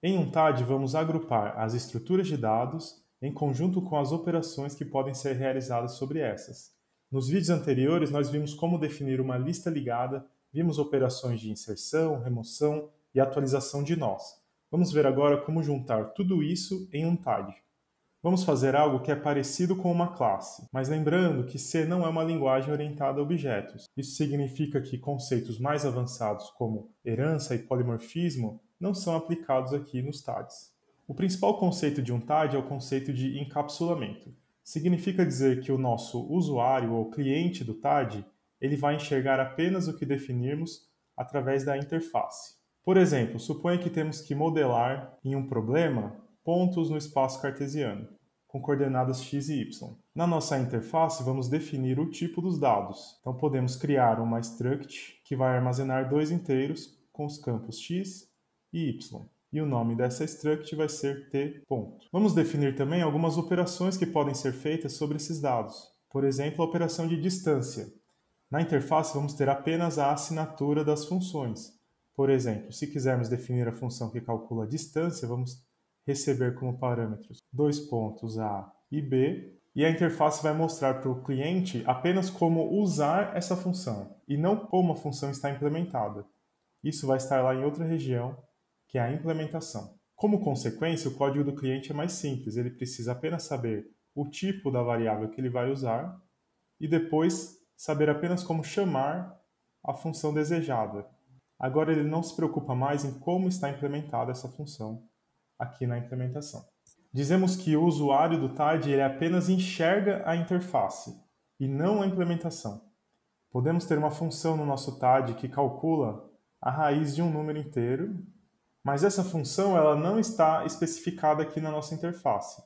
Em UNTAD, vamos agrupar as estruturas de dados em conjunto com as operações que podem ser realizadas sobre essas. Nos vídeos anteriores, nós vimos como definir uma lista ligada, vimos operações de inserção, remoção e atualização de nós. Vamos ver agora como juntar tudo isso em UNTAD. Vamos fazer algo que é parecido com uma classe, mas lembrando que C não é uma linguagem orientada a objetos. Isso significa que conceitos mais avançados como herança e polimorfismo não são aplicados aqui nos TADs. O principal conceito de um TAD é o conceito de encapsulamento. Significa dizer que o nosso usuário ou cliente do TAD ele vai enxergar apenas o que definirmos através da interface. Por exemplo, suponha que temos que modelar em um problema pontos no espaço cartesiano, com coordenadas x e y. Na nossa interface, vamos definir o tipo dos dados. Então, podemos criar uma struct que vai armazenar dois inteiros com os campos x e y. E o nome dessa struct vai ser t. Vamos definir também algumas operações que podem ser feitas sobre esses dados. Por exemplo, a operação de distância. Na interface, vamos ter apenas a assinatura das funções. Por exemplo, se quisermos definir a função que calcula a distância, vamos receber como parâmetros dois pontos A e B, e a interface vai mostrar para o cliente apenas como usar essa função, e não como a função está implementada. Isso vai estar lá em outra região, que é a implementação. Como consequência, o código do cliente é mais simples, ele precisa apenas saber o tipo da variável que ele vai usar, e depois saber apenas como chamar a função desejada. Agora ele não se preocupa mais em como está implementada essa função aqui na implementação. Dizemos que o usuário do TAD ele apenas enxerga a interface e não a implementação. Podemos ter uma função no nosso TAD que calcula a raiz de um número inteiro, mas essa função ela não está especificada aqui na nossa interface.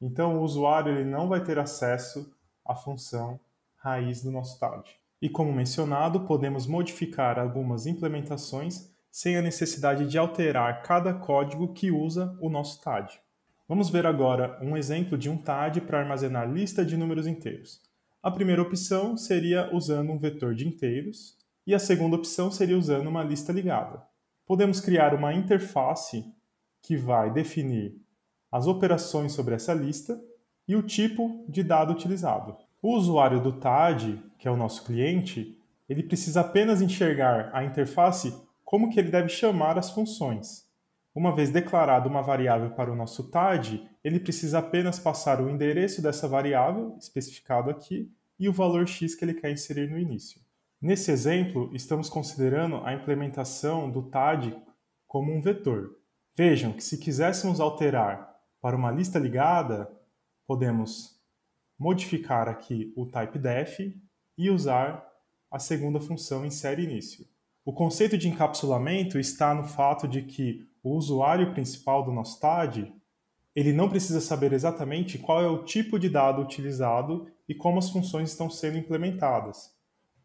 Então o usuário ele não vai ter acesso à função raiz do nosso TAD. E como mencionado, podemos modificar algumas implementações sem a necessidade de alterar cada código que usa o nosso TAD. Vamos ver agora um exemplo de um TAD para armazenar lista de números inteiros. A primeira opção seria usando um vetor de inteiros e a segunda opção seria usando uma lista ligada. Podemos criar uma interface que vai definir as operações sobre essa lista e o tipo de dado utilizado. O usuário do TAD, que é o nosso cliente, ele precisa apenas enxergar a interface como que ele deve chamar as funções. Uma vez declarada uma variável para o nosso TAD, ele precisa apenas passar o endereço dessa variável, especificado aqui, e o valor x que ele quer inserir no início. Nesse exemplo, estamos considerando a implementação do TAD como um vetor. Vejam que se quiséssemos alterar para uma lista ligada, podemos modificar aqui o typedef e usar a segunda função insereInício. O conceito de encapsulamento está no fato de que o usuário principal do nosso TAD ele não precisa saber exatamente qual é o tipo de dado utilizado e como as funções estão sendo implementadas.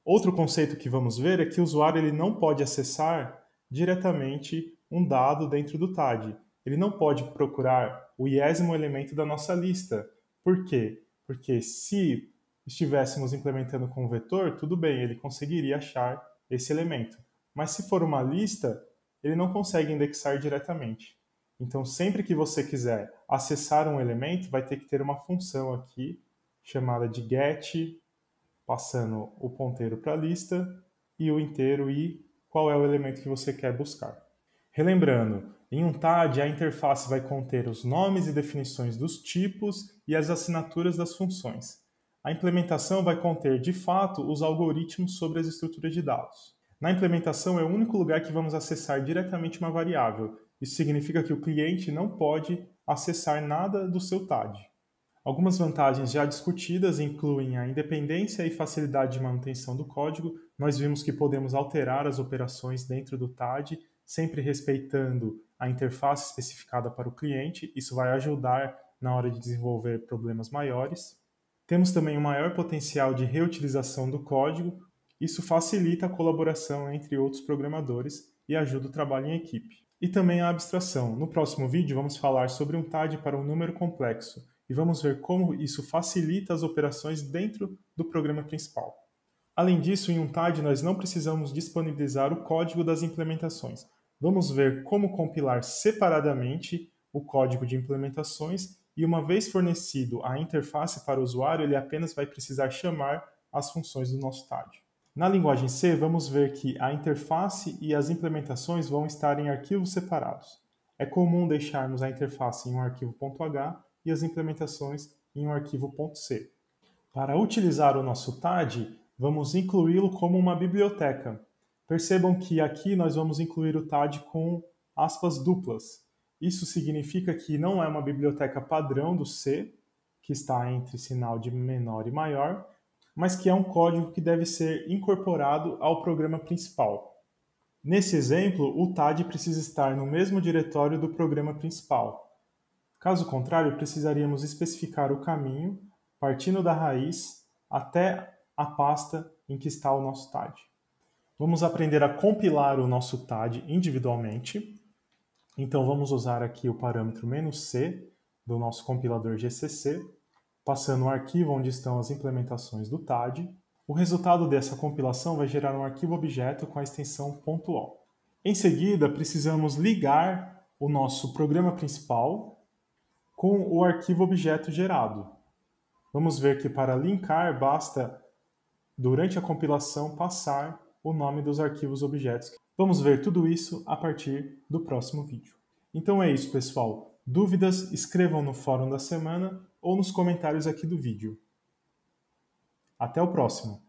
Outro conceito que vamos ver é que o usuário ele não pode acessar diretamente um dado dentro do TAD. Ele não pode procurar o iésimo elemento da nossa lista. Por quê? Porque se estivéssemos implementando com um vetor, tudo bem, ele conseguiria achar esse elemento. Mas se for uma lista, ele não consegue indexar diretamente. Então, sempre que você quiser acessar um elemento, vai ter que ter uma função aqui chamada de get, passando o ponteiro para a lista e o inteiro e qual é o elemento que você quer buscar. Relembrando, em um TAD, a interface vai conter os nomes e definições dos tipos e as assinaturas das funções. A implementação vai conter, de fato, os algoritmos sobre as estruturas de dados. Na implementação é o único lugar que vamos acessar diretamente uma variável. Isso significa que o cliente não pode acessar nada do seu TAD. Algumas vantagens já discutidas incluem a independência e facilidade de manutenção do código. Nós vimos que podemos alterar as operações dentro do TAD, sempre respeitando a interface especificada para o cliente. Isso vai ajudar na hora de desenvolver problemas maiores. Temos também um maior potencial de reutilização do código. Isso facilita a colaboração entre outros programadores e ajuda o trabalho em equipe. E também a abstração. No próximo vídeo vamos falar sobre um TAD para um número complexo e vamos ver como isso facilita as operações dentro do programa principal. Além disso, em um TAD nós não precisamos disponibilizar o código das implementações. vamos ver como compilar separadamente o código de implementações e, uma vez fornecido a interface para o usuário, ele apenas vai precisar chamar as funções do nosso TAD. Na linguagem C, vamos ver que a interface e as implementações vão estar em arquivos separados. É comum deixarmos a interface em um arquivo .h e as implementações em um arquivo .c. Para utilizar o nosso TAD, vamos incluí-lo como uma biblioteca. Percebam que aqui nós vamos incluir o TAD com aspas duplas. Isso significa que não é uma biblioteca padrão do C, que está entre sinal de menor e maior, mas que é um código que deve ser incorporado ao programa principal. Nesse exemplo, o TAD precisa estar no mesmo diretório do programa principal. Caso contrário, precisaríamos especificar o caminho, partindo da raiz até a pasta em que está o nosso TAD. Vamos aprender a compilar o nosso TAD individualmente. Então vamos usar aqui o parâmetro "-c" do nosso compilador GCC, passando o arquivo onde estão as implementações do TAD. O resultado dessa compilação vai gerar um arquivo objeto com a extensão .o. Em seguida, precisamos ligar o nosso programa principal com o arquivo objeto gerado. Vamos ver que para linkar basta, durante a compilação, passar o nome dos arquivos objetos. Vamos ver tudo isso a partir do próximo vídeo. Então é isso, pessoal. Dúvidas, escrevam no fórum da semana ou nos comentários aqui do vídeo. Até o próximo!